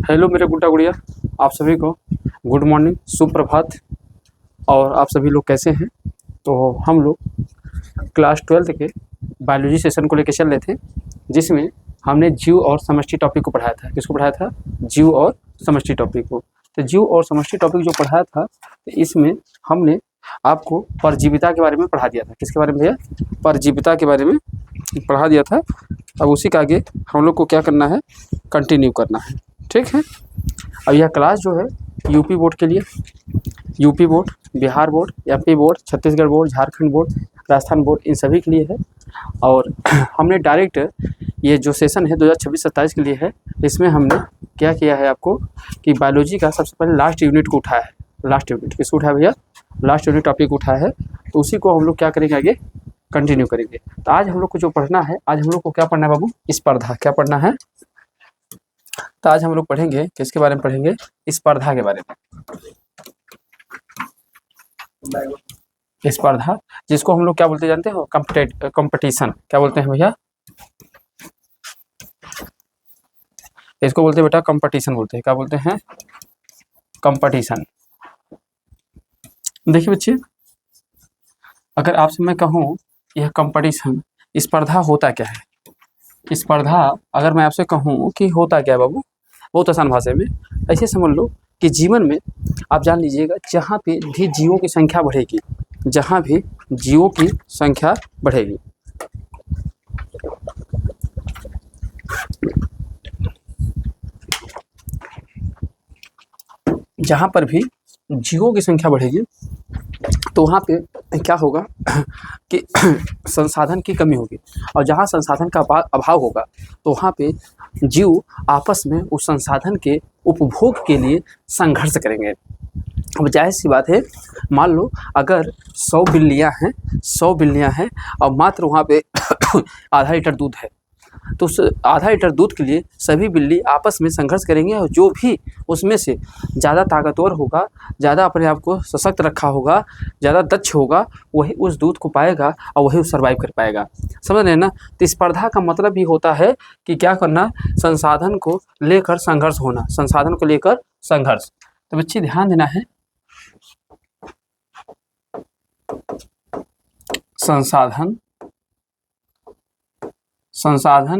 Hello मेरे गुड्डा गुड़िया, आप सभी को गुड मॉर्निंग, सुप्रभात। और आप सभी लोग कैसे हैं? तो हम लोग क्लास 12th के बायोलॉजी सेशन को लेकर चल रहे थे, जिसमें हमने जीव और समष्टि टॉपिक को पढ़ाया था। किसको पढ़ाया था? जीव और समष्टि टॉपिक को। तो जीव और समष्टि टॉपिक जो पढ़ाया था, तो इसमें हमने आपको परजीविता के बारे में पढ़ा दिया था। किसके बारे में भैया? परजीविता के बारे में पढ़ा दिया था। अब उसी का आगे हम लोग को क्या करना है? कंटिन्यू करना है, ठीक है। अब यह क्लास जो है यूपी बोर्ड के लिए, UP board, Bihar board, MP board, Chhattisgarh board, Jharkhand board, Rajasthan board, इन सभी के लिए है। और हमने डायरेक्ट ये जो सेशन है 2026-27 के लिए है। इसमें हमने क्या किया है आपको कि बायोलॉजी का सबसे पहले लास्ट यूनिट को उठाया है। लास्ट यूनिट किसको उठाया भैया? लास्ट यूनिट टॉपिक उठाया है। तो उसी को हम लोग क्या करेंगे? आगे कंटिन्यू करेंगे। तो आज हम लोग को जो पढ़ना है, आज हम लोग को क्या पढ़ना है बाबू? स्पर्धा। क्या पढ़ना है? तो आज हम लोग पढ़ेंगे किसके बारे में? पढ़ेंगे स्पर्धा के बारे में। स्पर्धा, जिसको हम लोग क्या बोलते जानते हो? कंपटीशन। क्या बोलते हैं भैया? इसको बोलते हैं बेटा कंपटीशन बोलते हैं। क्या बोलते हैं? कंपटीशन। देखिए बच्चे, अगर आपसे मैं कहूँ यह कंपटीशन, स्पर्धा होता क्या है? स्पर्धा अगर मैं आपसे कहूँ कि होता क्या है बाबू, बहुत आसान भाषा में ऐसे समझ लो कि जीवन में आप जान लीजिएगा, जहाँ पे भी जीवों की संख्या बढ़ेगी, जहाँ भी जीवों की संख्या बढ़ेगी, जहाँ पर भी जीवों की संख्या बढ़ेगी, तो वहाँ पे क्या होगा कि संसाधन की कमी होगी। और जहाँ संसाधन का अभाव होगा, तो वहाँ पे जीव आपस में उस संसाधन के उपभोग के लिए संघर्ष करेंगे। अब जाहिर सी बात है, मान लो अगर 100 बिल्लियाँ हैं और मात्र वहाँ पे आधा लीटर दूध है, तो उस आधा लीटर दूध के लिए सभी बिल्ली आपस में संघर्ष करेंगे। और जो भी उसमें से ज़्यादा ताकतवर होगा, ज़्यादा अपने आप को सशक्त रखा होगा, ज़्यादा दक्ष होगा, वही उस दूध को पाएगा और वही सर्वाइव कर पाएगा। समझ रहे हैं ना? तो स्पर्धा का मतलब भी होता है कि क्या करना? संसाधन को लेकर संघर्ष होना, संसाधन को लेकर संघर्ष। तो बच्चे ध्यान देना है, संसाधन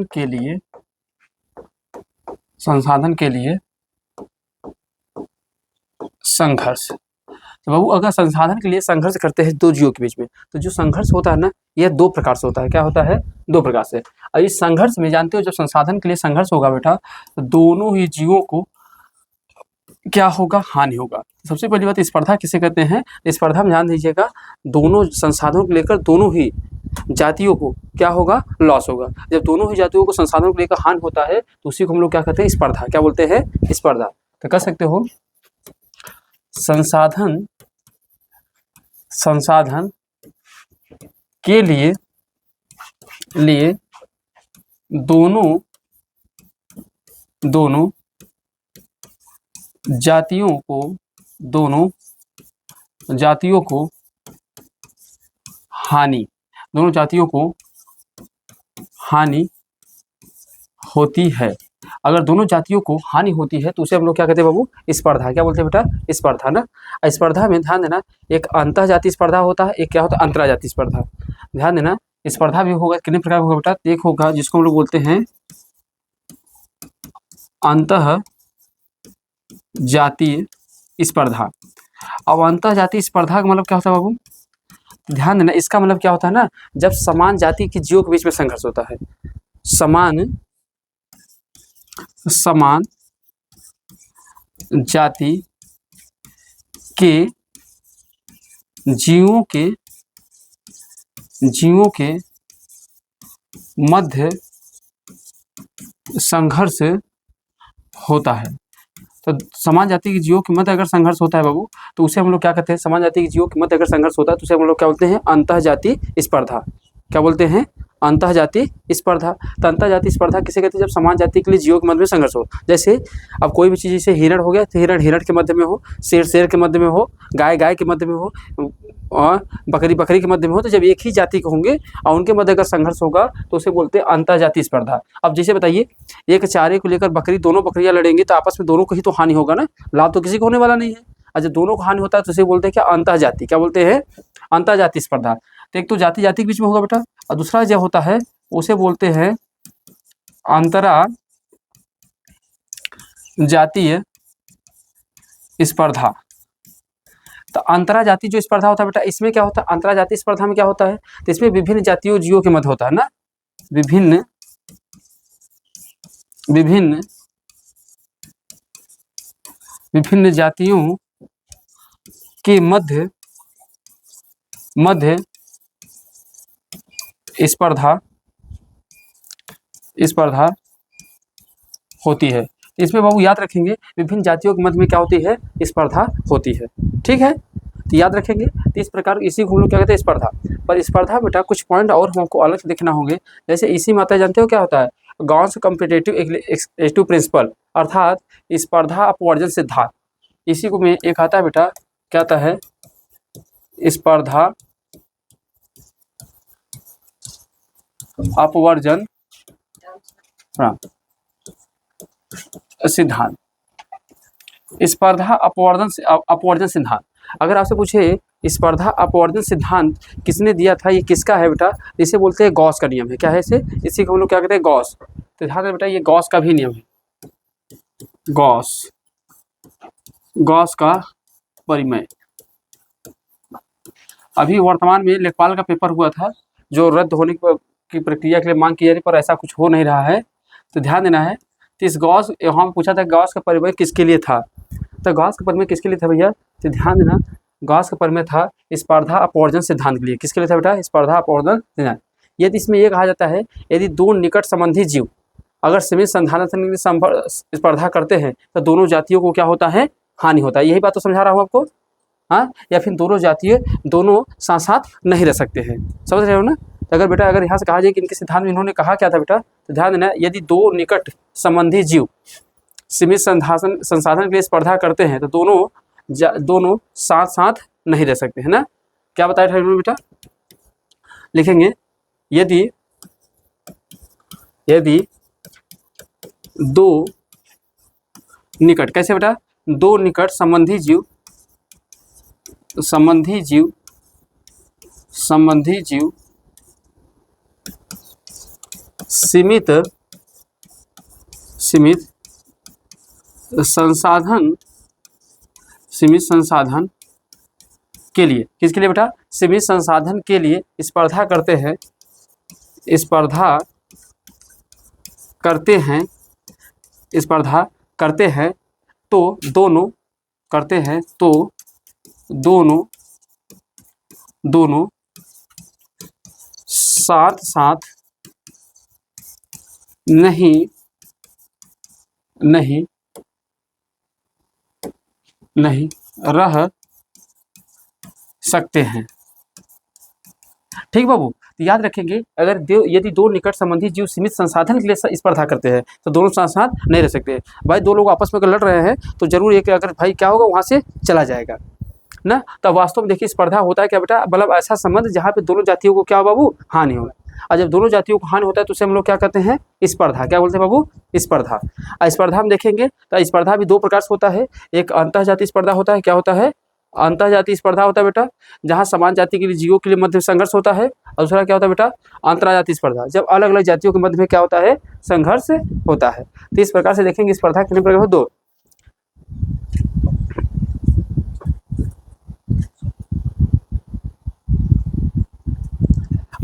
के लिए संघर्ष। तो बाबू अगर संसाधन के लिए संघर्ष करते हैं दो जीवों के बीच में, तो जो संघर्ष होता है ना, यह दो प्रकार से होता है। क्या होता है? दो प्रकार से। और इस संघर्ष में जानते हो, जब संसाधन के लिए संघर्ष होगा बेटा, तो दोनों ही जीवों को क्या होगा? हानि होगा। सबसे पहली बात, स्पर्धा किसे कहते हैं? स्पर्धा में ध्यान दीजिएगा, दोनों संसाधनों को लेकर दोनों ही जातियों को क्या होगा? लॉस होगा। जब दोनों ही जातियों को संसाधनों को लेकर हानि होता है, तो उसी को हम लोग क्या कहते हैं? स्पर्धा। क्या बोलते हैं? स्पर्धा। तो कह सकते हो संसाधन के लिए दोनों जातियों को हानि होती है। अगर दोनों जातियों को हानि होती है, तो उसे हम लोग क्या कहते हैं बाबू? स्पर्धा। क्या बोलते हैं बेटा? स्पर्धा ना। स्पर्धा में ध्यान देना, एक अंतःजातीय स्पर्धा होता है, एक क्या होता है? अंतराजातीय स्पर्धा। ध्यान देना, स्पर्धा भी होगा, कितने प्रकार होगा बेटा? एक होगा जिसको हम लोग बोलते हैं अंतःजातीय स्पर्धा। अब अंतःजातीय स्पर्धा का मतलब क्या होता है बाबू? ध्यान देना, इसका मतलब क्या होता है ना, जब समान जाति के जीवों के बीच में संघर्ष होता है, समान जाति के जीवों के मध्य संघर्ष होता है। तो समान जाति के जीवों के मध्य अगर संघर्ष होता है बाबू, तो उसे हम लोग क्या कहते हैं? समान जाति के जीवों के मध्य अगर संघर्ष होता है, तो उसे हम लोग क्या बोलते हैं? अंतःजातीय स्पर्धा। क्या बोलते हैं? अंतःजातीय स्पर्धा। तो अंतःजातीय स्पर्धा किसे कहते हैं? जब समान जाति के लिए जीवों के मध्य में संघर्ष हो। जैसे अब कोई भी चीज़, जैसे हिरण हो गया तो हिरण के मध्य में हो, शेर के मध्य में हो, गाय के मध्य में हो और बकरी के मध्य में हो, तो जब एक ही जाति के होंगे और उनके मध्य अगर संघर्ष होगा तो उसे बोलते हैं अंतःजातीय स्पर्धा। अब जैसे बताइए, एक चारे को लेकर दोनों बकरियां लड़ेंगी तो आपस में दोनों को ही तो हानि होगा ना, लाभ तो किसी को होने वाला नहीं है। और जब दोनों को हानि होता है तो उसे बोलते हैं क्या? अंतःजातीय। क्या बोलते हैं? अंतःजातीय स्पर्धा। तो एक तो जाति के बीच में होगा बेटा, और दूसरा जो होता है उसे बोलते हैं अंतरा जातीय स्पर्धा। तो अंतरा जाति जो स्पर्धा होता है बेटा, इसमें क्या होता है? अंतरा जातीय स्पर्धा में क्या होता है? तो इसमें विभिन्न जातियों जीवों के मध्य होता है ना, विभिन्न जातियों के मध्य स्पर्धा होती है। इसमें बाबू याद रखेंगे, विभिन्न जातियों के मध्य में क्या होती है? स्पर्धा होती है। ठीक है, तो याद रखेंगे। तो इस प्रकार इसी को हम लोग क्या कहते हैं? स्पर्धा। पर स्पर्धा बेटा कुछ पॉइंट और हमको अलग से देखना होंगे। जैसे इसी मात्रा जानते हो क्या होता है? गॉस कॉम्पिटिटिव एक्सक्लूसिव प्रिंसिपल, अर्थात स्पर्धा अपवर्जन सिद्धांत। इसी को में एक आता है बेटा, क्या आता है? स्पर्धा अपवर्जन सिद्धांत। स्पर्धा अपवर्जन सिद्धांत। अगर आपसे पूछे स्पर्धा अपवर्जन सिद्धांत किसने दिया था, ये किसका है बेटा? इसे बोलते हैं गॉस का नियम है। क्या है इसे? इसी को हम लोग क्या कहते हैं? गॉस। तो ध्यान रखना बेटा, ये गॉस का भी नियम है। गॉस का परिमेय। अभी वर्तमान में लेखपाल का पेपर हुआ था जो रद्द होने की प्रक्रिया के लिए मांग की जा रही, पर ऐसा कुछ हो नहीं रहा है, तो ध्यान देना है। तो इस गॉस, हम पूछा था गॉस का परिमेय किसके लिए था, तो गॉस का परिमेय किसके लिए था भैया? तो ध्यान देना, गॉस का परिमेय था स्पर्धा अपवर्जन सिद्धांत के लिए। किसके लिए था बेटा? स्पर्धा अपवर्जन सिद्धांत। यदि इसमें यह कहा जाता है, यदि दो निकट संबंधी जीव अगर सीमित संधारण की स्पर्धा करते हैं तो दोनों जातियों को क्या होता है? हानि होता है। यही बात तो समझा रहा हूँ आपको। हाँ, या फिर दोनों साथ साथ नहीं रह सकते हैं। समझ रहे हो ना? तो अगर बेटा, अगर यहाँ से कहा जाए कि इनके सिद्धांत में इन्होंने कहा क्या था बेटा, तो ध्यान देना, यदि दो निकट संबंधी जीव सीमित संसाधन के लिए स्पर्धा करते हैं तो दोनों साथ साथ नहीं रह सकते, है ना? क्या बताया था इन्होंने बेटा? लिखेंगे, यदि दो निकट, कैसे बेटा? दो निकट संबंधी जीव सीमित संसाधन के लिए, किसके लिए बेटा? सीमित संसाधन के लिए स्पर्धा करते हैं तो दोनों साथ साथ नहीं रह सकते हैं। ठीक बाबू, तो याद रखेंगे, यदि दो निकट संबंधी जीव सीमित संसाधन के लिए स्पर्धा करते हैं तो दोनों साथ साथ नहीं रह सकते। भाई दो लोग आपस में अगर लड़ रहे हैं तो जरूर एक अगर भाई क्या होगा, वहाँ से चला जाएगा ना। तो वास्तव में देखिए, स्पर्धा होता है क्या बेटा? मतलब ऐसा संबंध जहाँ पे दोनों जातियों को क्या हो बाबू? हानि हो। और जब दोनों जातियों को हानि होता है तो उसे हम लोग क्या कहते हैं? स्पर्धा। क्या बोलते हैं बाबू? स्पर्धा। स्पर्धा हम देखेंगे तो स्पर्धा भी दो प्रकार से होता है। एक अंतःजातीय स्पर्धा होता है। क्या होता है? अंतःजातीय स्पर्धा होता है बेटा, जहाँ समान जाति के लिए जीवों के लिए मध्य संघर्ष होता है। और दूसरा क्या होता है बेटा? अंतराजातीय स्पर्धा, जब अलग अलग जातियों के मध्य में क्या होता है? संघर्ष होता है। तो इस प्रकार से देखेंगे स्पर्धा कितने प्रकार हो? दो।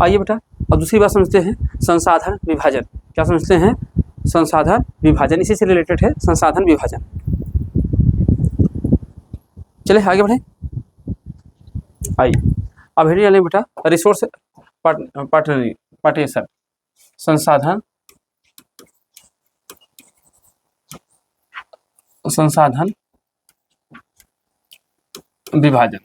आइए बेटा, अब दूसरी बात समझते हैं, संसाधन विभाजन। क्या समझते हैं? संसाधन विभाजन, इसी से रिलेटेड है संसाधन विभाजन। चले आगे बढ़े। आइए अब हेडिंग डालें बेटा, रिसोर्स पार्टीशन, संसाधन विभाजन।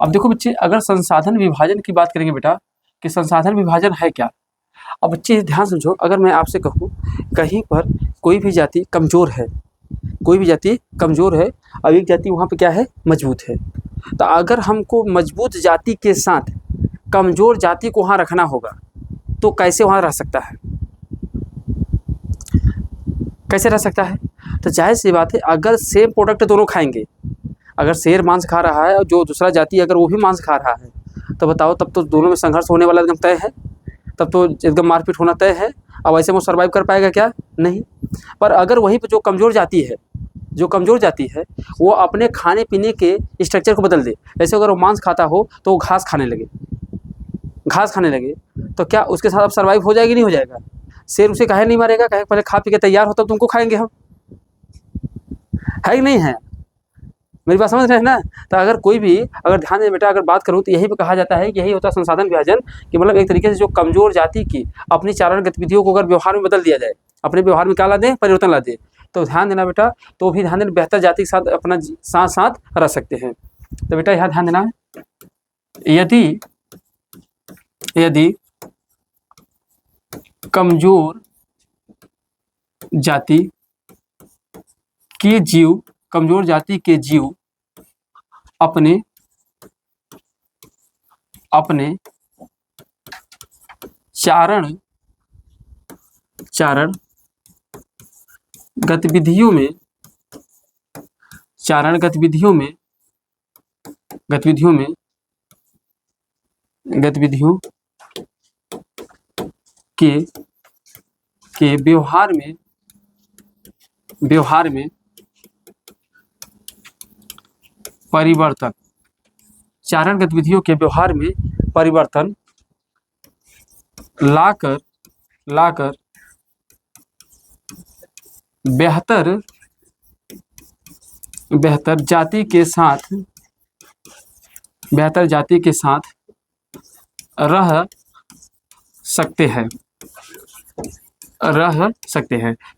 अब देखो बच्चे, अगर संसाधन विभाजन की बात करेंगे बेटा, कि संसाधन विभाजन है क्या। अब बच्चे ध्यान समझो, अगर मैं आपसे कहूँ कहीं पर कोई भी जाति कमज़ोर है, कोई भी जाति कमज़ोर है और एक जाति वहाँ पे क्या है, मजबूत है, तो अगर हमको मजबूत जाति के साथ कमज़ोर जाति को वहाँ रखना होगा तो कैसे वहाँ रह सकता है, कैसे रह सकता है। तो जाहिर सी बात है, अगर सेम प्रोडक्ट दोनों खाएंगे, अगर शेर मांस खा रहा है और जो दूसरा जाति अगर वो भी मांस खा रहा है, तो बताओ तब तो दोनों में संघर्ष होने वाला एकदम तय है, तब तो एकदम मारपीट होना तय है। अब ऐसे में वो सर्वाइव कर पाएगा क्या, नहीं। पर अगर वहीं पर जो कमज़ोर जाति है, जो कमज़ोर जाति है वो अपने खाने पीने के स्ट्रक्चर को बदल दे, जैसे अगर वो मांस खाता हो तो वो घास खाने लगे, घास खाने लगे, तो क्या उसके साथ अब सर्वाइव हो जाएगी, नहीं हो जाएगा। शेर उसे काहे नहीं मारेगा, कहे पहले खा पी के तैयार हो तब तुमको खाएंगे हम, है कि नहीं है, मेरी बात समझ रहे हैं ना। तो अगर कोई भी, अगर ध्यान दें बेटा, अगर बात करूँ तो यही पे कहा जाता है कि यही होता है संसाधन विभाजन, कि मतलब एक तरीके से जो कमज़ोर जाति की अपनी चारण गतिविधियों को अगर व्यवहार में बदल दिया जाए, अपने व्यवहार में क्या ला दें, परिवर्तन ला दें, तो ध्यान देना बेटा, तो भी ध्यान देना, बेहतर जाति के साथ अपना साथ साथ रह सकते हैं। तो बेटा यहाँ ध्यान देना, यदि यदि कमज़ोर जाति के जीव, कमज़ोर जाति के जीव अपने अपने चारण गतिविधियों में के व्यवहार में परिवर्तन, चारण गतिविधियों के व्यवहार में परिवर्तन लाकर बेहतर जाति के साथ रह सकते हैं।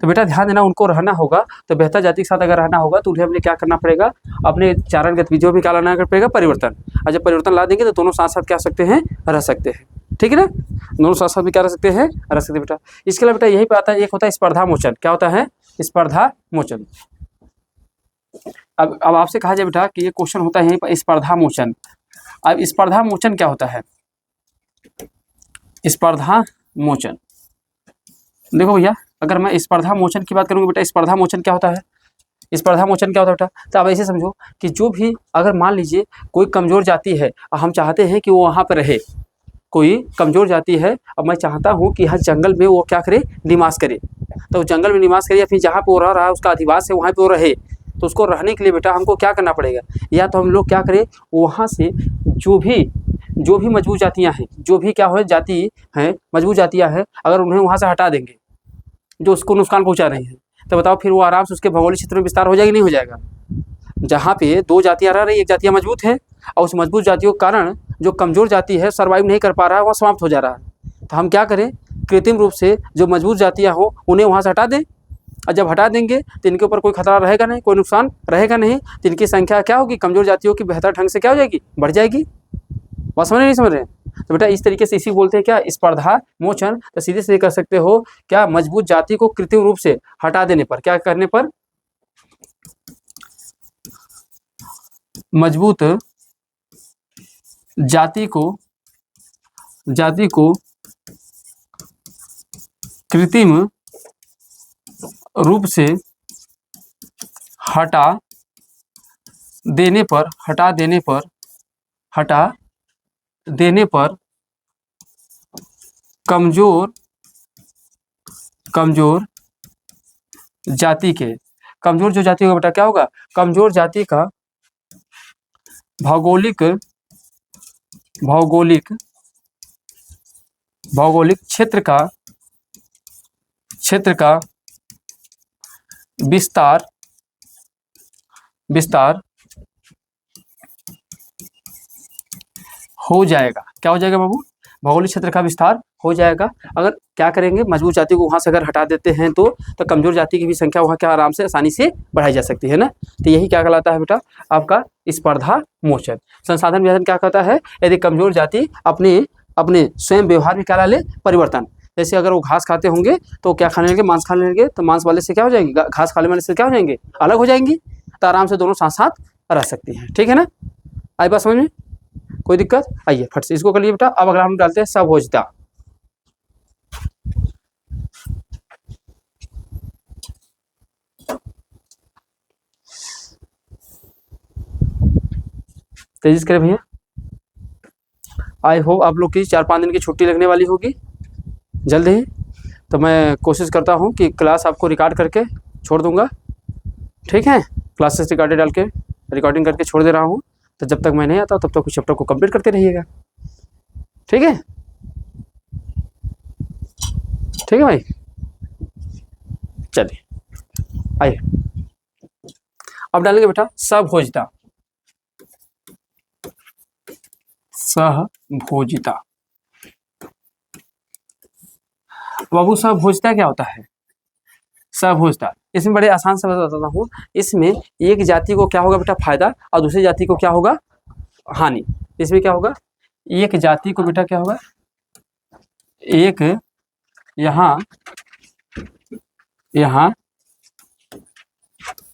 तो बेटा ध्यान देना, उनको रहना होगा, तो बेहतर जाति के साथ अगर रहना होगा तो उन्हें अपने क्या करना पड़ेगा, अपने चारण गतिविधियों में क्या लाना पड़ेगा, परिवर्तन। और जब परिवर्तन ला देंगे तो दोनों साथ साथ क्या सकते हैं, रह सकते हैं, ठीक है ना, दोनों साथ साथ भी क्या रह सकते हैं, रह सकते हैं बेटा। इसके अलावा बेटा यही पे आता है, एक होता है स्पर्धा मोचन। क्या होता है, स्पर्धा मोचन। अब आपसे कहा जाए बेटा कि ये क्वेश्चन होता है यहीं पर, स्पर्धा मोचन। अब स्पर्धा मोचन क्या होता है, स्पर्धा मोचन, देखो भैया, अगर मैं स्पर्धा मोचन की बात करूँगा बेटा, स्पर्धा मोचन क्या होता है, स्पर्धा मोचन क्या होता है बेटा। तो आप ऐसे समझो कि जो भी, अगर मान लीजिए कोई कमज़ोर जाति है और हम चाहते हैं कि वो वहाँ पर रहे, कोई कमज़ोर जाति है और मैं चाहता हूँ कि हर जंगल में वो क्या करे, निवास करे, तो जंगल में निवास करे या फिर जहाँ पर वो रह रहा है उसका अधिवास है वहाँ पर वो रहे, तो उसको रहने के लिए बेटा हमको क्या करना पड़ेगा, या तो हम लोग क्या करें, वहाँ से जो भी मजबूत जातियाँ हैं, जो भी क्या हो जाति हैं, मजबूत जातियाँ हैं, अगर उन्हें वहाँ से हटा देंगे जो उसको नुकसान पहुँचा रही हैं, तो बताओ फिर वो आराम से उसके भौगोलिक क्षेत्र में विस्तार हो जाएगा, नहीं हो जाएगा। जहाँ पे दो जातियाँ रह रही, एक जातियाँ मजबूत है और उस मजबूत जातियों के कारण जो कमज़ोर जाति है सर्वाइव नहीं कर पा रहा है, वह समाप्त हो जा रहा है। तो हम क्या करें, कृत्रिम रूप से जो मजबूत जातियाँ हो उन्हें वहाँ से हटा दें, और जब हटा देंगे तो इनके ऊपर कोई खतरा रहेगा नहीं, कोई नुकसान रहेगा नहीं, तो इनकी संख्या क्या होगी, कमज़ोर जातियों की बेहतर ढंग से क्या हो जाएगी, बढ़ जाएगी। बात समझ रहे नहीं समझ रहे हैं। तो बेटा इस तरीके से इसी बोलते हैं क्या, स्पर्धा मोचन। तो सीधे सीधे कर सकते हो क्या, मजबूत जाति को कृत्रिम रूप से हटा देने पर, क्या करने पर, मजबूत जाति को कृत्रिम रूप से हटा देने पर कमज़ोर जाति के, कमज़ोर जो जाति होगा बेटा क्या होगा, कमज़ोर जाति का भौगोलिक क्षेत्र का विस्तार हो जाएगा। क्या हो जाएगा बाबू, भौगोलिक क्षेत्र का विस्तार हो जाएगा। अगर क्या करेंगे, मजबूत जाति को वहाँ से अगर हटा देते हैं तो कमज़ोर जाति की भी संख्या वहाँ क्या आराम से आसानी से बढ़ाई जा सकती है ना। तो यही क्या कहलाता है बेटा, आपका स्पर्धा मोचन। संसाधन विभाजन क्या कहता है, यदि कमज़ोर जाति अपने अपने स्वयं व्यवहार में क्या ला ले, परिवर्तन। जैसे अगर वो घास खाते होंगे तो क्या खाने लगे, मांस खाने लगे, तो मांस वाले से क्या हो जाएंगे, घास खाने वाले से क्या हो जाएंगे, अलग हो जाएंगी। तो आराम से दोनों साथ साथ रह सकती हैं। ठीक है ना, आई बात समझ में, कोई दिक्कत? आइए फट से इसको कर लिए बेटा। अब अगर हम डालते हैं सभोजता, तेजी से करें भैया। आई होप आप लोग की 4-5 दिन की छुट्टी लगने वाली होगी जल्द ही। तो मैं कोशिश करता हूँ कि क्लास आपको रिकॉर्ड करके छोड़ दूँगा। ठीक है, क्लासेस रिकॉर्डेड डाल के रिकॉर्डिंग करके छोड़ दे रहा हूँ। तो जब तक मैं नहीं आता तब तक कुछ चैप्टर को कंप्लीट करते रहिएगा। ठीक है, ठीक है भाई, चलिए आइए अब डालेंगे बेटा सभोजिता। सहभोजिता, बाबू सभोजिता क्या होता है? सभोजिता इसमें बड़े आसान से बताता हूँ। इसमें एक जाति को क्या होगा बेटा फायदा और दूसरी जाति को क्या होगा हानि। इसमें क्या होगा, एक जाति को बेटा क्या होगा, एक यहाँ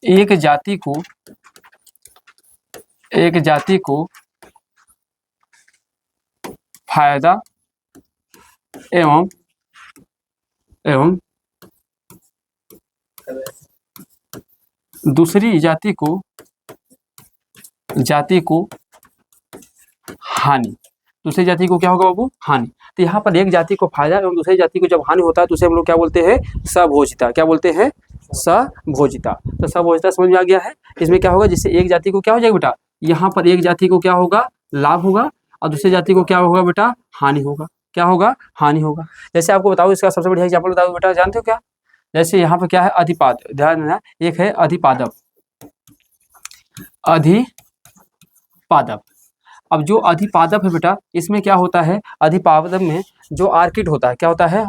एक जाति को फायदा एवं दूसरी जाति को हानि। दूसरी जाति को क्या होगा बाबू, हानि। तो यहाँ पर एक जाति को फायदा एवं दूसरी जाति को जब हानि होता है तो उसे हम लोग क्या बोलते हैं, सभोजिता। क्या बोलते हैं, सभोजिता। तो सभोजिता समझ में आ गया है। इसमें क्या होगा, जिससे एक जाति को क्या हो जाएगा बेटा, यहाँ पर एक जाति को क्या होगा, लाभ होगा और दूसरी जाति को क्या होगा बेटा, हानि होगा। क्या होगा, हानि होगा। जैसे आपको बताओ, इसका सबसे बढ़िया एग्जाम्पल बताओ बेटा, जानते हो क्या? जैसे यहाँ पर क्या है, अधिपाद, ध्यान देना, एक है अधिपादव। अधिपादव, अब जो अधिपादव है बेटा, इसमें क्या होता है, अधिपादव में जो आर्किड होता है, क्या होता है,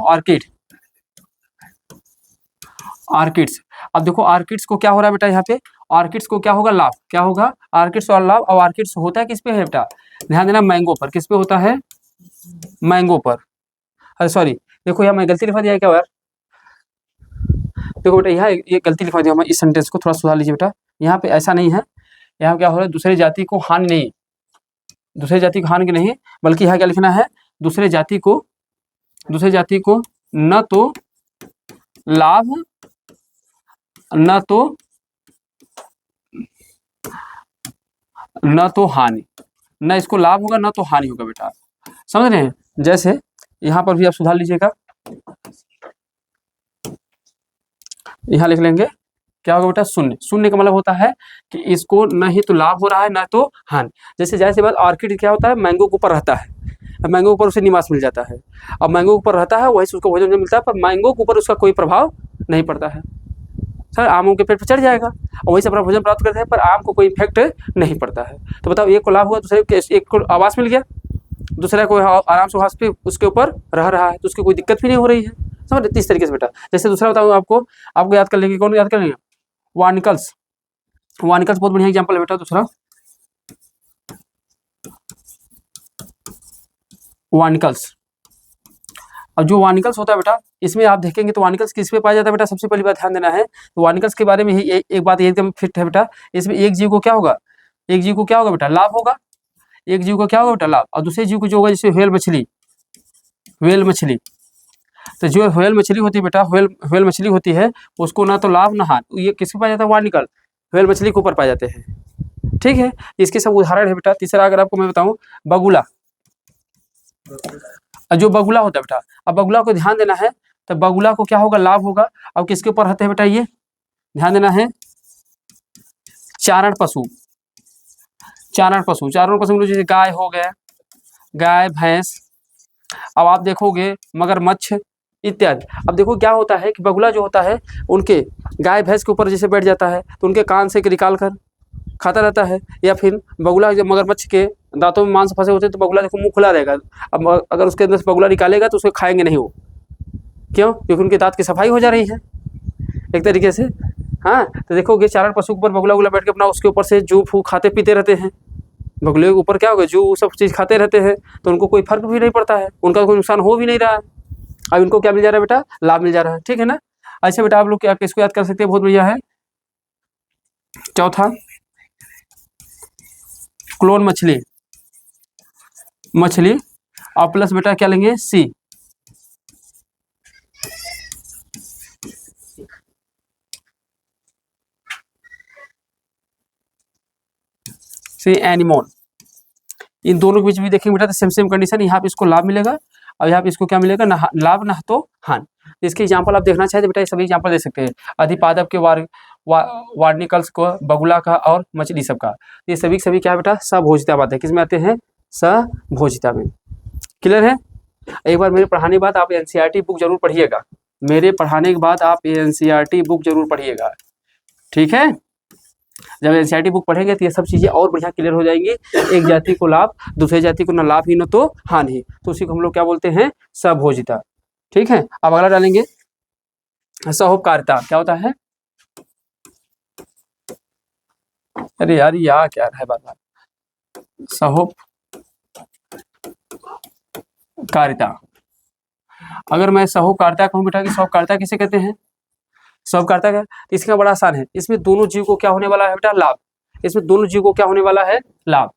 आर्किड्स। अब देखो आर्किड्स को क्या हो रहा है बेटा, यहाँ पे आर्किड्स को क्या होगा, लाभ। क्या होगा, आर्किड्स और लाभ। और आर्किड्स होता है किस पे है बेटा, ध्यान देना, मैंगो पर। किस पे होता है, मैंगो पर। अरे सॉरी, देखो यहाँ मैं गलती लिखवा दिया है क्या यार, देखो बेटा यहाँ ये गलती लिखवा दिया मैं, इस सेंटेंस को थोड़ा सुधार लीजिए बेटा। यहाँ पे ऐसा नहीं है, यहाँ क्या हो रहा है, दूसरे जाति को हानि नहीं, दूसरे जाति को हानि की नहीं, बल्कि यहाँ क्या लिखना है, दूसरे जाति को न तो लाभ न तो हानि, न इसको लाभ होगा न तो हानि होगा बेटा, समझ रहे हैं। जैसे यहाँ पर भी आप सुधार लीजिएगा, यहाँ लिख लेंगे क्या होगा बेटा, शून्य। शून्य का मतलब होता है कि इसको न ही तो लाभ हो रहा है न तो हानि। जैसे जैसे बात ऑर्किड क्या होता है, मैंगो के ऊपर रहता है, अब मैंगो के ऊपर उसे निवास मिल जाता है। अब मैंगो के ऊपर रहता है, वही से उसको भोजन मिलता है, पर मैंगो के ऊपर उसका कोई प्रभाव नहीं पड़ता है। सर आमों के पेड़ पर चढ़ जाएगा और वही से अपना भोजन प्राप्त करते हैं, पर आम को कोई इफेक्ट नहीं पड़ता है। तो बताओ, एक को लाभ हुआ, दूसरे एक को आवास मिल गया, दूसरा को आराम से आवास पे उसके ऊपर रह रहा है, तो उसकी कोई दिक्कत भी नहीं हो रही है। समझ रहे, इस तरीके से बेटा। जैसे दूसरा बताऊँ आपको याद कर लेंगे, कौन याद कर लेंगे, वानिकल्स। वानिकल्स बहुत बढ़िया एग्जाम्पल है बेटा। दूसरा वानिकल्स, अब जो वानिकल्स होता है बेटा, इसमें आप देखेंगे तो वानिकल्स किस पे पाया जाता है बेटा, सबसे पहली बात ध्यान देना है, तो वानिकल्स के बारे में ही एक बात एकदम फिट है बेटा। इसमें एक जीव को क्या होगा, बेटा लाभ होगा, एक जीव को क्या होगा बेटा, लाभ। और दूसरे जीव को जो होगा, जैसे व्हेल मछली, तो जो व्हेल मछली होती है बेटा, व्हेल मछली होती है, उसको ना तो लाभ ना हानि, ये किसके पाया जाता है, वानिकल, व्हेल मछली के ऊपर पाए जाते हैं। ठीक है, इसके सब उदाहरण है बेटा। तीसरा अगर आपको मैं बताऊं, बगुला, जो बगुला होता है बेटा, अब बगुला को ध्यान देना है, तो बगुला को क्या होगा, लाभ होगा। अब किसके ऊपर रहते हैं बेटा, ये ध्यान देना है, चारण पशु जैसे गाय हो गया, गाय भैंस, अब आप देखोगे मगरमच्छ इत्यादि। अब देखो क्या होता है कि बगुला जो होता है, उनके गाय भैंस के ऊपर जैसे बैठ जाता है तो उनके कान से निकाल कर खाता रहता है, या फिर बगुला जब मगरमच्छ के दांतों में मांस फंसे होते हैं तो बगुला देखो मुंह खुला रहेगा। अब अगर उसके अंदर से बगुला निकालेगा तो उसको खाएंगे नहीं वो, क्यों, क्योंकि उनके दांत की सफाई हो जा रही है एक तरीके से। हाँ, तो देखोगे चारण पशु के ऊपर बगुला बैठ के अपना उसके ऊपर से जू फू खाते पीते रहते हैं। बगुले के ऊपर क्या होगा, जो सब चीज़ खाते रहते हैं तो उनको कोई फर्क भी नहीं पड़ता है, उनका कोई नुकसान हो भी नहीं रहा है। अब इनको क्या मिल जा रहा है बेटा, लाभ मिल जा रहा है, ठीक है ना। अच्छा बेटा आप लोग क्या किसको याद कर सकते हैं, बहुत बढ़िया है। चौथा, क्लोन मछली, मछली और प्लस बेटा क्या लेंगे, सी, सी एनिमल। इन दोनों के बीच भी देखेंगे बेटा तो सेम सेम कंडीशन, यहाँ पे इसको लाभ मिलेगा और यहाँ पे इसको क्या मिलेगा, ना लाभ ना तो हानि। इसके एग्जाम्पल आप देखना चाहे तो बेटा ये सभी एग्जाम्पल दे सकते हैं, अधिपादप के वार्निकल्स को, बगुला का और मछली सब का, ये सभी क्या बेटा, सभोजिता बात है, किसमें आते हैं, सभोजिता में। क्लियर है। एक बार मेरे पढ़ाने के बाद आप एनसीईआरटी बुक जरूर पढ़िएगा, मेरे पढ़ाने के बाद आप एनसीईआरटी बुक जरूर पढ़िएगा, ठीक है। जब एनसीईआरटी बुक पढ़ेंगे तो ये सब चीज़ें और बढ़िया क्लियर हो जाएंगी। एक जाति को लाभ, दूसरी जाति को न लाभ ही न तो हानि, तो उसी को हम लोग क्या बोलते हैं, सभोजिता, ठीक है। अब अगला डालेंगे सहोपकारिता, क्या होता है, अरे यार यहाँ क्या है बात, सहोपकारिता। अगर मैं सहोपकारिता कहूँ बेटा कि सहोपकारिता किसे कहते हैं, सहोपकारिता का इसका बड़ा आसान है, इसमें दोनों जीव को क्या होने वाला है बेटा, लाभ, इसमें दोनों जीव को क्या होने वाला है, लाभ।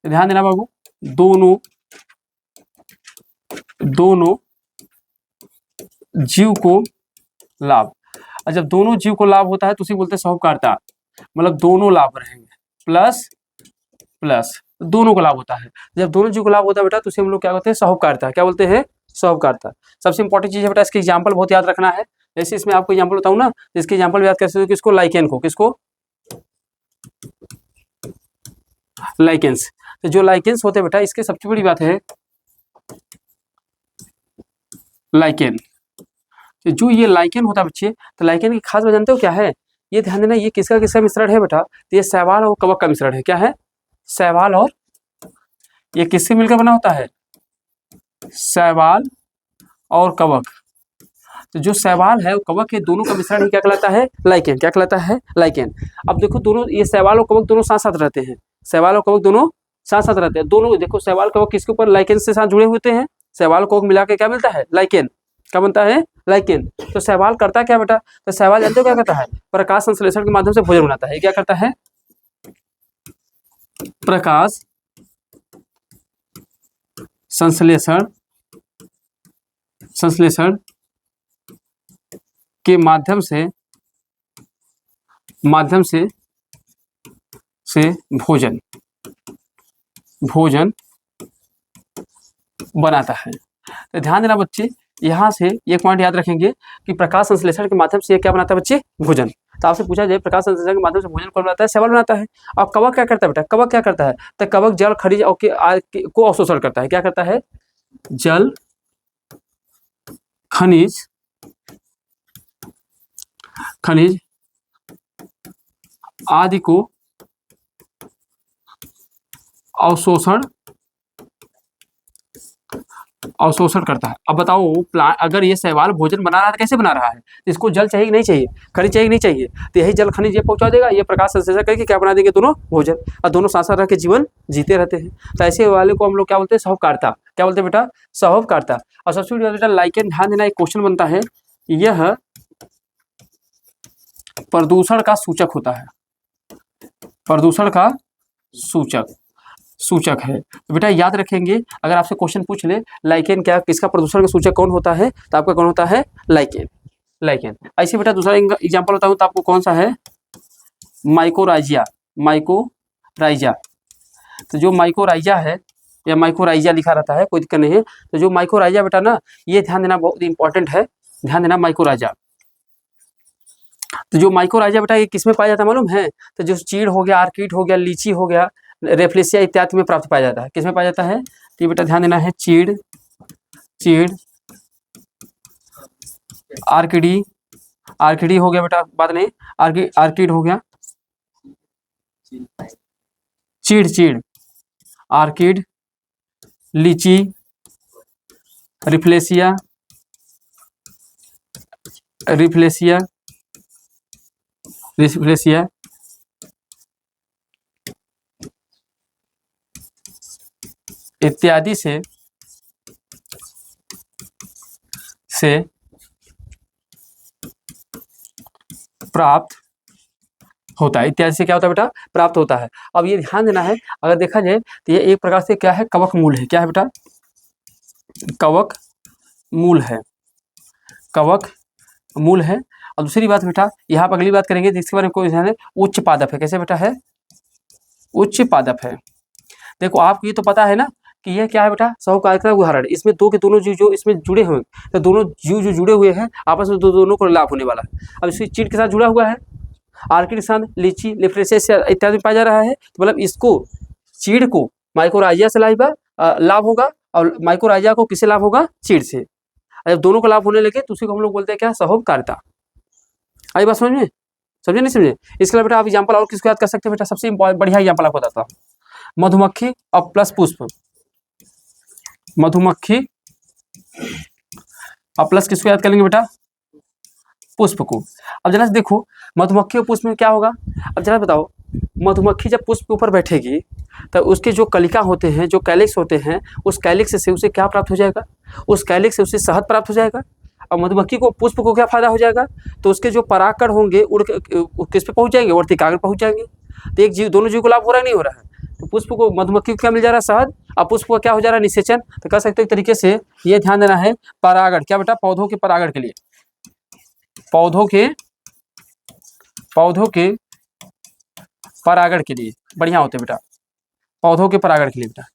ध्यान देना बाबू, दोनों जीव को लाभ, और जब दोनों जीव को लाभ होता है तो उसे बोलते हैं सहोपकारिता, मतलब दोनों लाभ रहेंगे, प्लस प्लस दोनों को लाभ होता है। जब दोनों जीव को लाभ होता है बेटा तो उसे हम लोग क्या बोलते हैं, सहोपकारिता, क्या बोलते हैं, सहोपकारिता। सबसे इंपॉर्टेंट चीज है बेटा, इसके एग्जाम्पल बहुत याद रखना है। जैसे इसमें आपको एग्जाम्पल बताऊं ना, इसके एग्जाम्पल याद कर सकते हो, किसको, लाइकेन को, किसको, लाइकेंस। तो जो लाइकेंस होते हैं बेटा, इसके सबसे बड़ी बात है लाइकेन, तो जो ये लाइकेन होता है बच्चे, तो लाइकेन की खास बात जानते हो क्या है, ये ध्यान देना, ये किसका किसका मिश्रण है बेटा, तो ये शैवाल और कवक का मिश्रण है। क्या है, शैवाल और, ये किससे मिलकर बना होता है, शैवाल और कवक। तो जो शैवाल है और कवक है, दोनों का मिश्रण ही क्या कहलाता है, लाइकेन, क्या कहलाता है, लाइकेन। अब देखो दोनों, ये शैवाल और कवक दोनों साथ साथ रहते हैं, शैवाल और कवक दोनों साथ साथ रहते हैं, दोनों देखो शैवाल कवक किसके ऊपर, लाइकेन से साथ जुड़े होते हैं, शैवाल कवक मिला के क्या मिलता है, लाइकेन, क्या बनता है, लाइकेन। तो शैवाल करता क्या बेटा, तो शैवाल जानते हो क्या करता है, प्रकाश संश्लेषण के माध्यम से भोजन बनाता है। क्या करता है, प्रकाश संश्लेषण के माध्यम से भोजन बनाता है। तो ध्यान देना बच्चे, यहाँ से एक पॉइंट याद रखेंगे कि प्रकाश संश्लेषण के माध्यम से ये क्या बनाता है बच्चे, भोजन। तो आपसे पूछा जाए प्रकाश संश्लेषण के माध्यम से भोजन कौन बनाता है, शैवाल बनाता है। अब कवक क्या करता है बेटा, कवक क्या करता है, तो कवक जल खनिज को अवशोषण करता है। क्या करता है, जल खनिज आदि को अवशोषण करता है। अब बताओ प्लांट, अगर ये शैवाल भोजन बना रहा है तो कैसे बना रहा है, इसको जल चाहिए कि नहीं चाहिए, खनिज चाहिए कि नहीं चाहिए, तो यही जल खनिज ये पहुंचा देगा, ये प्रकाश संश्लेषण करके क्या बना देंगे, दोनों भोजन, और दोनों साथ साथ रह के जीवन जीते रहते हैं। तो ऐसे वाले को हम लोग क्या बोलते हैं, सहोपकारिता, क्या बोलते हैं बेटा, सहोपकारिता। और सबसे बड़ी बात बेटा लाइकेन, ध्यान देना, एक क्वेश्चन बनता है, यह प्रदूषण का सूचक होता है, प्रदूषण का सूचक है। तो बेटा याद रखेंगे, अगर आपसे क्वेश्चन पूछ ले लाइकेन क्या, किसका प्रदूषण का सूचक कौन होता है, तो आपका कौन होता है, लाइकेन। ऐसे बेटा दूसरा एग्जांपल बताऊं तो आपको कौन सा है, माइकोराइजिया। तो जो माइकोराइजा है, या माइकोराइजा लिखा रहता है, कोई दिक्कत नहीं है। तो जो माइकोराइजा बेटा ना, ये ध्यान देना बहुत इंपॉर्टेंट है, ध्यान देना माइकोराइजा। तो जो माइकोराइजा बेटा ये किसमें पाया जाता है मालूम है, तो जो चीड़ हो गया, आर्किड हो गया, लीची हो गया, रेफ्लेसिया इत्यादि में प्राप्त पाया जाता है। किसमें पाया जाता है, तो बेटा ध्यान देना है, चीड़, आर्किडी हो गया बेटा, बात नहीं, आर्किड हो गया, चीड़, आर्किड, लीची, रिफ्लेसिया, इत्यादि से प्राप्त होता है। इत्यादि से क्या होता है बेटा? प्राप्त होता है। अब ये ध्यान देना है, अगर देखा जाए तो ये एक प्रकार से क्या है? कवक मूल है। क्या है बेटा? कवक मूल है। कवक मूल है। और दूसरी बात बेटा, यहाँ पर अगली बात करेंगे जिसके बारे में कोई ध्यान है, उच्च पादप है। कैसे बेटा है? उच्च पादप है। देखो आपको ये तो पता है ना कि ये क्या है बेटा? सहकारिता उदाहरण। इसमें दो के दोनों जीव जो इसमें जुड़े हुए, तो दोनों जीव जो जुड़े हुए हैं आपस में दोनों को लाभ होने वाला है। अब इसकी चीड़ के साथ जुड़ा हुआ है, आर्किड के साथ लीची, लिफ्रेसेस इत्यादि पाया जा रहा है, तो मतलब इसको चीड़ को माइकोराइजा से लाभ होगा और माइकोराइजा को किससे लाभ होगा? चीड़ से। जब दोनों को लाभ होने लगे तो उसी को हम लोग बोलते हैं क्या? सहोकारिता। आई बात समझ में? समझे नहीं समझे? इसके अलावा बेटा आप एग्जाम्पल और किसको याद कर सकते हैं बेटा? सबसे बढ़िया एग्जाम्पल आपको बताता हूँ, मधुमक्खी और प्लस पुष्प। मधुमक्खी और प्लस किसको याद करेंगे बेटा? पुष्प को। अब जरा देखो मधुमक्खी और पुष्प में क्या होगा? अब जरा बताओ, मधुमक्खी जब पुष्प के ऊपर बैठेगी तो उसके जो कलिका होते हैं, जो कैलिक्स होते हैं, उस कैलिक्स से उसे क्या प्राप्त हो जाएगा? उस कैलिक्स से उसे शहद प्राप्त हो जाएगा। और मधुमक्खी को, पुष्प को क्या फायदा हो जाएगा? तो उसके जो परागकण होंगे उड़ किस पे पहुंच जाएंगे? वर्तिकाग्र पहुंच जाएंगे। तो एक जीव, दोनों जीव को लाभ हो रहा है नहीं हो रहा है? तो पुष्प को, मधुमक्खी को क्या मिल जा रहा है? शहद। और पुष्प को क्या हो जा रहा है? निषेचन। तो कह सकते हो एक तरीके से ये ध्यान देना है, परागण। क्या बेटा? पौधों के परागण के लिए, पौधों के परागण के लिए बढ़िया होते बेटा, पौधों के परागण के लिए बेटा।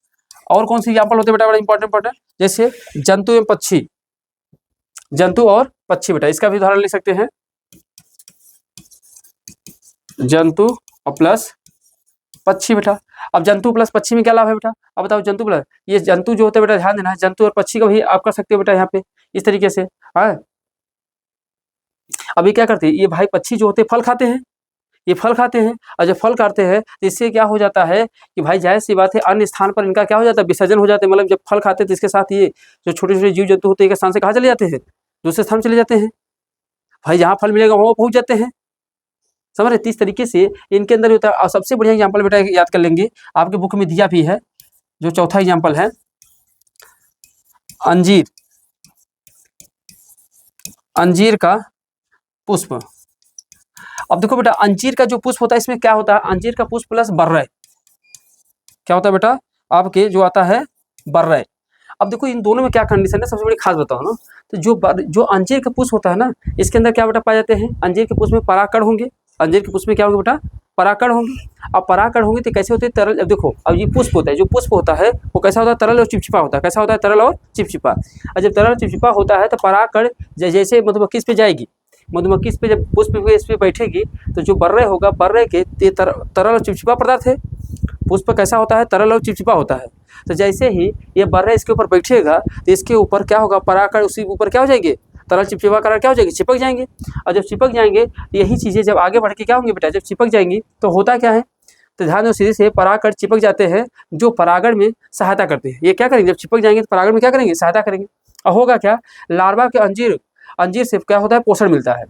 और कौन सी एग्जाम्पल होते बेटा बड़ा इंपॉर्टेंट? जैसे जंतु एवं पक्षी, जंतु और पक्षी बेटा, इसका भी उदाहरण ले सकते हैं। जंतु और प्लस पक्षी बेटा। अब जंतु प्लस पक्षी में क्या लाभ है बेटा? अब बताओ, जंतु प्लस, ये जंतु जो होते हैं बेटा, ध्यान देना है, जंतु और पक्षी का भी आप कर सकते हो बेटा यहाँ पे इस तरीके से। हाँ, अभी क्या करते हैं ये भाई पक्षी जो होते हैं फल खाते हैं, ये फल खाते हैं, और जब फल खाते हैं तो इससे क्या हो जाता है कि भाई जाहिर सी बात है अन्य स्थान पर इनका क्या हो जाता है? विसर्जन हो जाते हैं। मतलब जब फल खाते हैं तो इसके साथ ये जो छोटे छोटे जीव जंतु होते हैं एक स्थान से कहाँ चले जाते हैं? दूसरे स्थान चले जाते हैं। भाई जहाँ फल मिलेगा वहाँ पहुँच जाते हैं। समझ रहे? इस तरीके से इनके अंदर होता है। और सबसे बढ़िया एग्जाम्पल बेटा याद कर लेंगे, आपके बुक में दिया भी है, जो चौथा एग्जाम्पल है, अंजीर। अंजीर का पुष्प। अब देखो बेटा, अंजीर का जो पुष्प होता है इसमें क्या होता है? अंजीर का पुष्प प्लस बर्रय। क्या होता है बेटा? आपके जो आता है बर्रय। अब देखो इन दोनों में क्या कंडीशन है, सबसे बड़ी खास बताओ ना। तो जो अंजीर का पुष्प होता है ना, इसके अंदर क्या बेटा पाए जाते हैं? अंजीर के पुष्प में परागकण होंगे। अंजीर के पुष्प में क्या होंगे बेटा? परागकण होंगे। अब परागकण होंगे तो कैसे होते हैं? तरल। अब देखो, अब ये पुष्प होता है, जो पुष्प होता है वो कैसा होता है? तरल और चिपचिपा होता है। कैसा होता है? तरल और चिपचिपा। और जब तरल चिपचिपा होता है तो परागकण जैसे मधुमक्खी इस पे जाएगी, मधुमक्खी इस पे जब पुष्प पे इस पे बैठेगी तो जो बर्रे होगा, बर्रे के तरल और चिपचिपा पदार्थ है। पुष्प कैसा होता है? तरल और चिपचिपा होता है। तो जैसे ही ये बर्रे इसके ऊपर बैठेगा तो इसके ऊपर क्या होगा? परागकण उसी ऊपर क्या हो जाएंगे? तरल चिपचिपा कलर क्या हो जाएगी? चिपक जाएंगे। और जब चिपक जाएंगे तो यही चीज़ें जब आगे बढ़ के क्या होंगी बेटा? जब चिपक जाएंगी तो होता क्या है? तो ध्यान दो, सीधे से परागकण चिपक जाते हैं जो परागण में सहायता करते हैं। ये क्या करेंगे? जब चिपक जाएंगे तो परागण में क्या करेंगे? सहायता करेंगे। और होगा क्या? लार्वा के अंजीर से क्या होता है? पोषण मिलता है।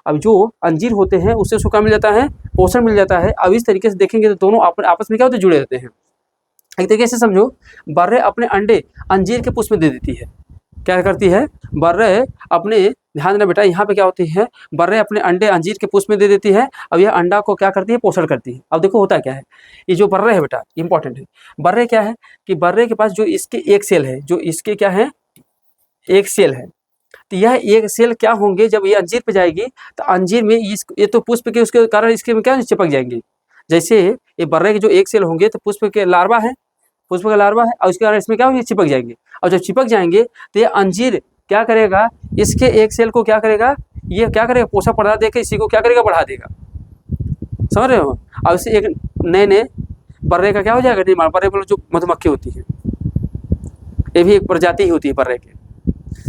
अब जो अंजीर होते हैं उससे उसको क्या मिल जाता है? पोषण मिल जाता है। अब इस तरीके से देखेंगे तो दोनों आपस में क्या होते हैं? जुड़े रहते हैं। एक तरीके से समझो, बर्रे अपने अंडे अंजीर के पुष्प में दे देती है। क्या करती है? बर्रे अपने, ध्यान देना बेटा, यहाँ पे क्या होती है? बर्रे अपने अंडे अंजीर के पुष्प में दे देती है। अब यह अंडा को क्या करती है? पोषण करती है। अब देखो होता क्या है, ये जो बर्रे है बेटा इंपॉर्टेंट है। बर्रे क्या है कि बर्रे के पास जो इसके एक सेल है, जो इसके क्या है? एक सेल है। तो यह एक सेल क्या होंगे? जब ये अंजीर पे जाएगी तो अंजीर में ये तो पुष्प के उसके कारण इसके में क्या चिपक जाएंगे। जैसे ये बर्रे के जो एक सेल होंगे तो पुष्प के लार्वा है, पुष्प का लार्वा है, और उसके कारण इसमें क्या होंगे? चिपक जाएंगे। और जब चिपक जाएंगे तो ये अंजीर क्या करेगा? इसके एक सेल को क्या करेगा? ये क्या करेगा? पोषक पदार्थ देकर इसी को क्या करेगा? बढ़ा देगा। समझ रहे हो? अब इसे एक नए बर्रे का क्या हो जाएगा? निर्माण। बर्रे मतलब जो मधुमक्खी होती है, ये भी एक प्रजाति ही होती है बर्रे के।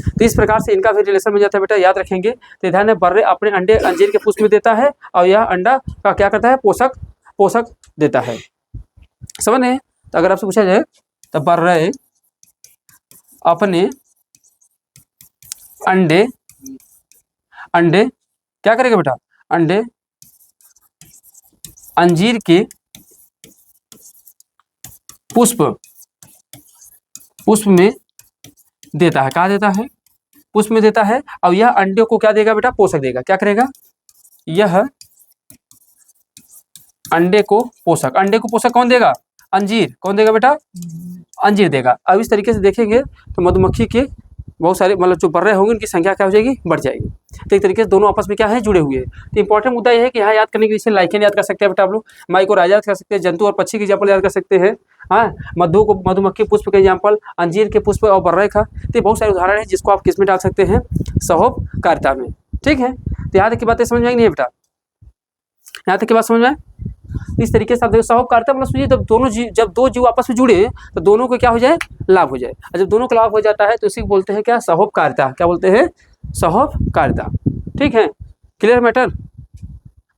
तो इस प्रकार से इनका भी रिलेशन मिल जाता है बेटा, याद रखेंगे। तो ध्यान है, बर्रे अपने अंडे अंजीर के पुष्प में देता है और यह अंडा का क्या करता है? पोषक देता है। समझ रहे हैं? तो अगर आपसे पूछा जाए तो बर्रे अपने अंडे क्या करेगा बेटा? अंडे अंजीर के पुष्प पुष्प में देता है। कहाँ देता है? पुष्प में देता है। और यह अंडे को क्या देगा बेटा? पोषक देगा। क्या करेगा? यह अंडे को पोषक, अंडे को पोषक कौन देगा? अंजीर। कौन देगा बेटा? अंजीर देगा। अब इस तरीके से देखेंगे तो मधुमक्खी के बहुत सारे मतलब जो बर्रे होंगे उनकी संख्या क्या हो जाएगी? बढ़ जाएगी। तो एक तरीके से दोनों आपस में क्या है? जुड़े हुए हैं। तो इंपॉर्टेंट मुद्दा यह है कि यहाँ याद करने के लिए लाइकेन याद कर सकते हैं बेटा आप लोग, माइकोराइजा याद कर सकते हैं, जंतु और पक्षी के एग्जाम्पल याद कर सकते हैं। हाँ, मधुमक्खी पुष्प के एग्जाम्पल, अंजीर के पुष्प और बर्रे का। तो बहुत सारे उदाहरण है जिसको आप किस में डाल सकते हैं? सहोपकारिता में। ठीक है, तो यहाँ तक की बातें समझ में आएंगी नहीं बेटा? यहाँ तक की बात समझ में आए? इस तरीके से आप देखो सहोपकारिता मतलब सोचिए जब दो जीव आपस में जुड़े तो दोनों को क्या हो जाए? लाभ हो जाए। और जब दोनों को लाभ हो जाता है तो इसी को बोलते हैं क्या? सहोपकारिता। क्या बोलते हैं? सहोपकारिता। ठीक है, क्लियर मैटर?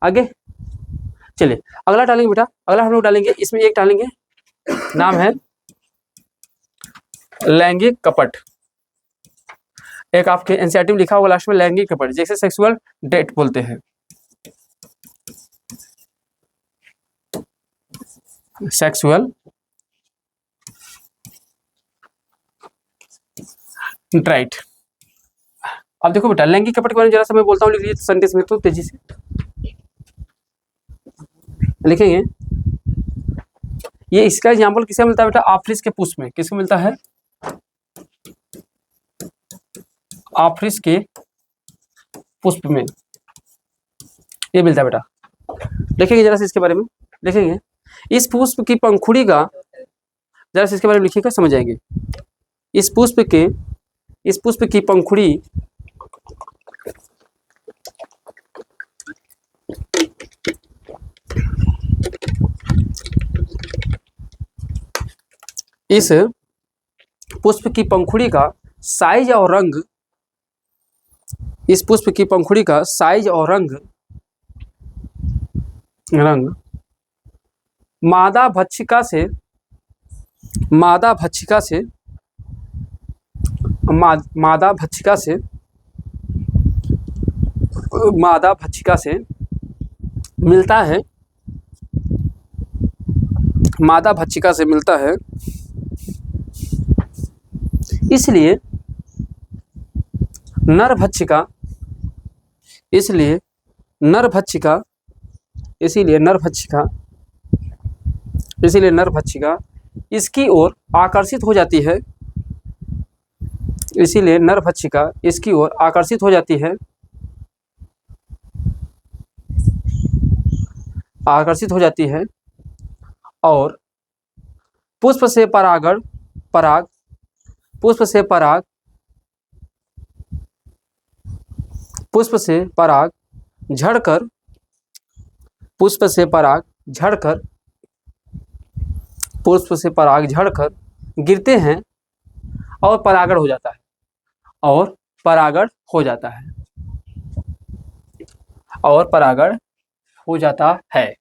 आगे चलिए अगला डालेंगे बेटा। अगला हम लोग डालेंगे, इसमें एक डालेंगे, नाम है लैंगिक कपट। एक आपके एनसीईआरटी में लिखा होगा लास्ट में लैंगिक कपट, जैसे सेक्सुअल डेट बोलते हैं। सेक्सुअल ड्राइट। अब देखो बेटा लैंगिक कपट के बारे में जरा सा मैं बोलता हूँ, लिख लीजिए सेंटेंस में तो तेजी से लिखेंगे। ये इसका एग्जाम्पल किसका मिलता है बेटा? आफरिस के पुष्प में। किसको मिलता है? आफरिस के पुष्प में ये मिलता है बेटा। देखेंगे जरा से इसके बारे में, देखेंगे इस पुष्प की पंखुड़ी का, जरा से इसके बारे में लिखिएगा, समझ जाएंगे। इस पुष्प की पंखुड़ी इस पुष्प की पंखुड़ी का साइज और रंग, इस पुष्प की पंखुड़ी का साइज और रंग मादा भक्षिका से मिलता है, मादा भक्षिका से मिलता है। इसलिए नर भक्षिका इसकी ओर आकर्षित हो जाती है। इसीलिए नर भक्षिका इसकी ओर आकर्षित हो जाती है, और पुष्प से पराग झड़कर गिरते हैं और परागण हो जाता है।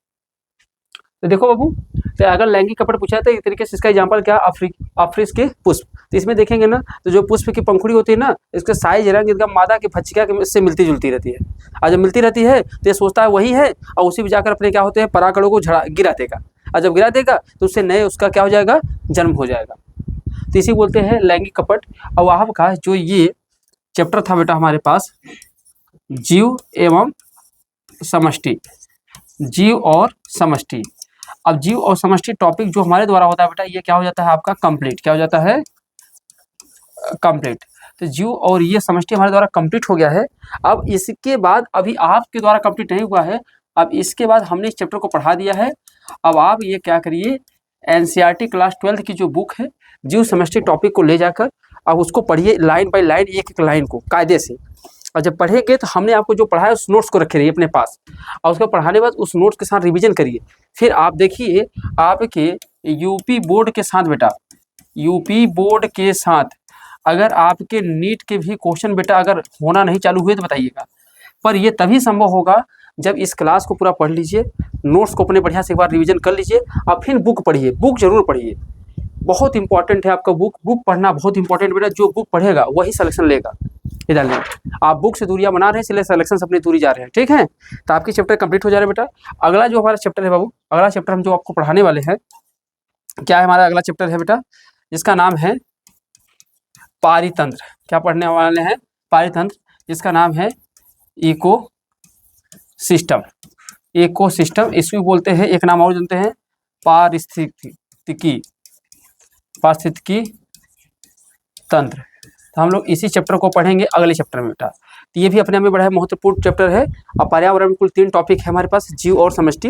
तो देखो बाबू, तो अगर लैंगिक कपट पूछा तो एक तरीके से इसका एग्जांपल क्या? आफरिस के पुष्प। तो इसमें देखेंगे ना, तो जो पुष्प की पंखुड़ी होती है ना, इसका साइज रंग एकदम मादा की भक्षिका से मिलती जुलती रहती है। और जब मिलती रहती है तो ये सोचता है वही है, और उसी में जाकर अपने क्या होते हैं? परागणों को गिरा देगा। और जब गिरा देगा तो उससे नए उसका क्या हो जाएगा? जन्म हो जाएगा। तो इसी बोलते हैं लैंगिक कपट। और आपका जो ये चैप्टर था बेटा हमारे पास, जीव एवं समष्टि, जीव और समष्टि। अब जीव और समष्टि टॉपिक जो हमारे द्वारा होता है बेटा, ये क्या हो जाता है आपका? कंप्लीट। क्या हो जाता है? कंप्लीट। तो जीव और ये समष्टि हमारे द्वारा कंप्लीट हो गया है। अब इसके बाद, अभी आपके द्वारा कंप्लीट नहीं हुआ है, अब इसके बाद हमने इस चैप्टर को पढ़ा दिया है। अब आप ये क्या करिए, एनसीईआरटी क्लास 12 की जो बुक है जीव समष्टि टॉपिक को ले जाकर अब उसको पढ़िए, लाइन बाय लाइन, एक एक लाइन को कायदे से। और जब पढ़ेंगे तो हमने आपको जो पढ़ाया उस नोट्स को रखे रहिए अपने पास, और उसको पढ़ाने के बाद उस नोट्स के साथ रिवीजन करिए। फिर आप देखिए आपके यूपी बोर्ड के साथ बेटा, यूपी बोर्ड के साथ अगर आपके नीट के भी क्वेश्चन बेटा अगर होना नहीं चालू हुए तो बताइएगा। पर ये तभी संभव होगा जब इस क्लास को पूरा पढ़ लीजिए, नोट्स को अपने बढ़िया से एक बार रिवीजन कर लीजिए, और फिर बुक पढ़िए। बुक जरूर पढ़िए, बहुत इंपॉर्टेंट है आपका बुक पढ़ना, बहुत इंपॉर्टेंट बेटा। जो बुक पढ़ेगा वही सिलेक्शन लेगा। इधर आप बुक से दूरियां बना रहे हैं, इसलिए सिलेक्शन से अपनी दूरी जा रहे हैं। ठीक है, तो आपके चैप्टर कंप्लीट हो जा रहे हैं बेटा। अगला जो हमारा चैप्टर है बाबू, अगला चैप्टर हम जो आपको पढ़ाने वाले हैं, क्या है हमारा अगला चैप्टर है बेटा, जिसका नाम है पारितंत्र। क्या पढ़ने वाले हैं? पारितंत्र, जिसका नाम है इको सिस्टम। इको सिस्टम इसको बोलते हैं, एक नाम और जानते हैं पारिस्थितिकी तंत्र। तो हम लोग इसी चैप्टर को पढ़ेंगे अगले चैप्टर में बेटा। तो ये भी अपने में बड़ा महत्वपूर्ण चैप्टर है। और पर्यावरण में कुल 3 टॉपिक है हमारे पास, जीव और समष्टि,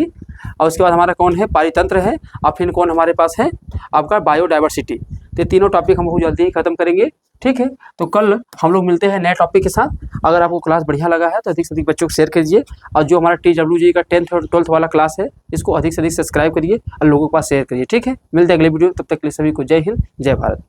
और उसके बाद हमारा कौन है? पारितंत्र है, और फिर कौन हमारे पास है? आपका बायोडाइवर्सिटी। तो ये तीनों टॉपिक हम बहुत जल्दी ही खत्म करेंगे, ठीक है। तो कल हम लोग मिलते हैं नए टॉपिक के साथ। अगर आपको क्लास बढ़िया लगा है तो अधिक से अधिक बच्चों को शेयर कीजिए, और जो हमारा TWG का 10th और 12th वाला क्लास है इसको अधिक से अधिक सब्सक्राइब करिए और लोगों के पास शेयर करिए, ठीक है। मिलते हैं अगले वीडियो, तब तक के लिए सभी को जय हिंद, जय भारत।